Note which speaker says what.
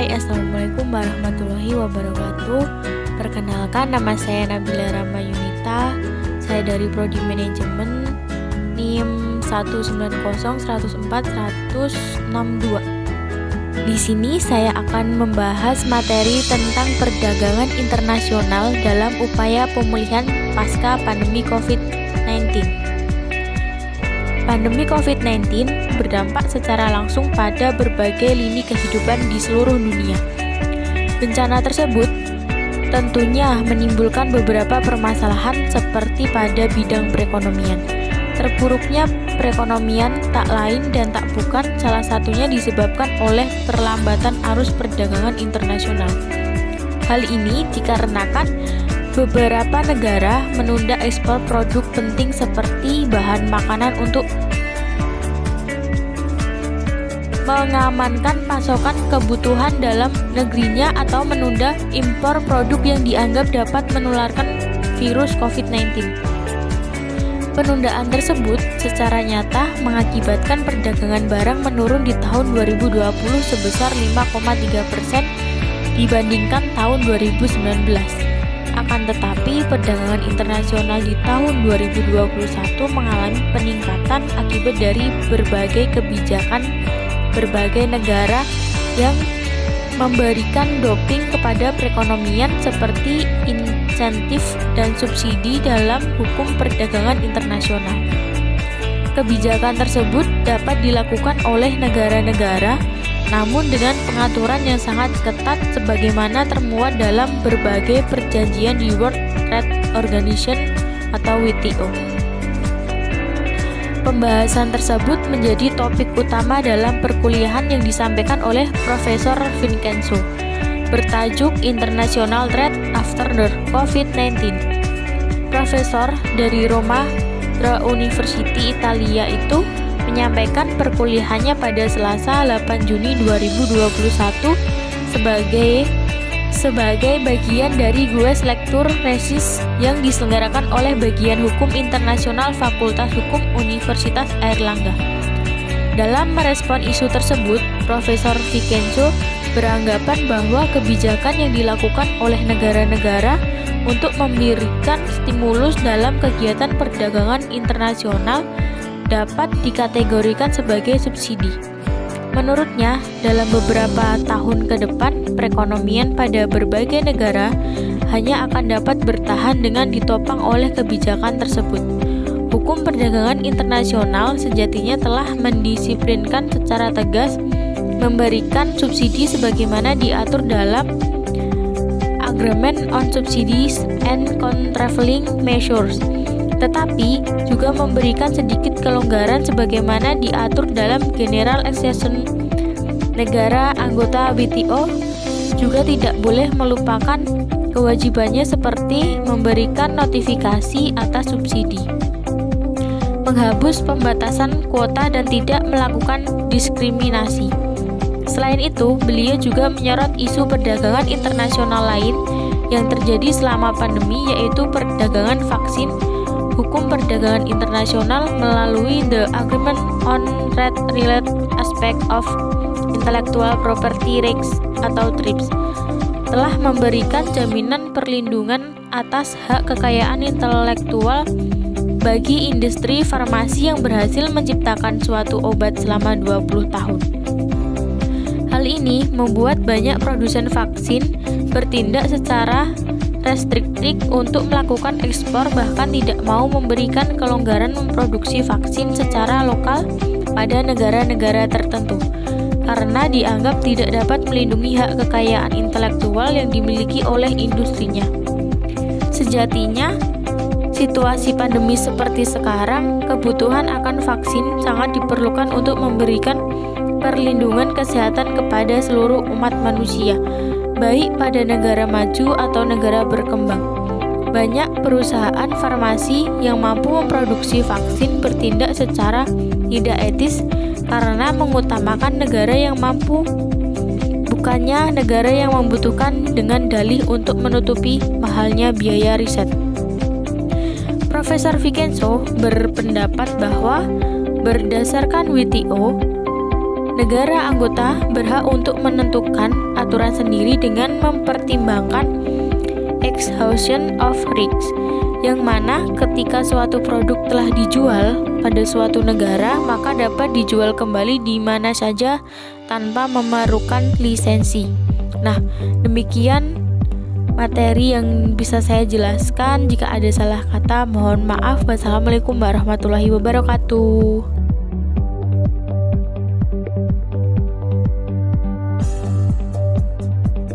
Speaker 1: Hai, Assalamualaikum warahmatullahi wabarakatuh. Perkenalkan, nama saya Nabila Rama Yunita. Saya dari Prodi Manajemen, NIM 190104162. Di sini saya akan membahas materi tentang perdagangan internasional dalam upaya pemulihan pasca pandemi COVID-19. Pandemi COVID-19 berdampak secara langsung pada berbagai lini kehidupan di seluruh dunia. Bencana tersebut tentunya menimbulkan beberapa permasalahan seperti pada bidang perekonomian. Terpuruknya perekonomian tak lain dan tak bukan salah satunya disebabkan oleh perlambatan arus perdagangan internasional. Hal ini dikarenakan beberapa negara menunda ekspor produk penting seperti bahan makanan untuk mengamankan pasokan kebutuhan dalam negerinya atau menunda impor produk yang dianggap dapat menularkan virus COVID-19. Penundaan tersebut secara nyata mengakibatkan perdagangan barang menurun di tahun 2020 sebesar 5,3% dibandingkan tahun 2019. Akan tetapi, perdagangan internasional di tahun 2021 mengalami peningkatan akibat dari berbagai kebijakan berbagai negara yang memberikan doping kepada perekonomian seperti insentif dan subsidi dalam hukum perdagangan internasional. Kebijakan tersebut dapat dilakukan oleh negara-negara, namun dengan pengaturan yang sangat ketat sebagaimana termuat dalam berbagai perjanjian di World Trade Organization atau WTO. Pembahasan tersebut menjadi topik utama dalam perkuliahan yang disampaikan oleh Profesor Vincenzo bertajuk International Trade After the COVID-19. Profesor dari Roma University Italia itu menyampaikan perkuliahannya pada Selasa 8 Juni 2021 sebagai bagian dari Guest Lecture Thesis yang diselenggarakan oleh Bagian Hukum Internasional Fakultas Hukum Universitas Airlangga. Dalam merespon isu tersebut, Profesor Vincenzo beranggapan bahwa kebijakan yang dilakukan oleh negara-negara untuk memberikan stimulus dalam kegiatan perdagangan internasional dapat dikategorikan sebagai subsidi. Menurutnya, dalam beberapa tahun ke depan, perekonomian pada berbagai negara hanya akan dapat bertahan dengan ditopang oleh kebijakan tersebut. Hukum perdagangan internasional sejatinya telah mendisiplinkan secara tegas memberikan subsidi sebagaimana diatur dalam Agreement on Subsidies and Countervailing Measures, tetapi juga memberikan sedikit kelonggaran sebagaimana diatur dalam General Accession. Negara anggota WTO juga tidak boleh melupakan kewajibannya seperti memberikan notifikasi atas subsidi, menghapus pembatasan kuota dan tidak melakukan diskriminasi. Selain itu, beliau juga menyorot isu perdagangan internasional lain yang terjadi selama pandemi, yaitu perdagangan vaksin, hukum perdagangan internasional melalui The Agreement on Trade-Related Aspects of Intellectual Property Rights atau TRIPS telah memberikan jaminan perlindungan atas hak kekayaan intelektual bagi industri farmasi yang berhasil menciptakan suatu obat selama 20 tahun. Hal ini membuat banyak produsen vaksin bertindak secara restriktif untuk melakukan ekspor, bahkan tidak mau memberikan kelonggaran memproduksi vaksin secara lokal pada negara-negara tertentu karena dianggap tidak dapat melindungi hak kekayaan intelektual yang dimiliki oleh industrinya. Sejatinya, situasi pandemi seperti sekarang, kebutuhan akan vaksin sangat diperlukan untuk memberikan perlindungan kesehatan kepada seluruh umat manusia, baik pada negara maju atau negara berkembang. Banyak perusahaan farmasi yang mampu memproduksi vaksin bertindak secara tidak etis karena mengutamakan negara yang mampu, bukannya negara yang membutuhkan, dengan dalih untuk menutupi mahalnya biaya riset. Profesor Vincenzo berpendapat bahwa berdasarkan WTO, Negara anggota berhak untuk menentukan aturan sendiri dengan mempertimbangkan exhaustion of risks, yang mana ketika suatu produk telah dijual pada suatu negara, maka dapat dijual kembali di mana saja tanpa memerlukan lisensi. Nah, demikian materi yang bisa saya jelaskan. Jika ada salah kata, mohon maaf. Wassalamualaikum warahmatullahi wabarakatuh.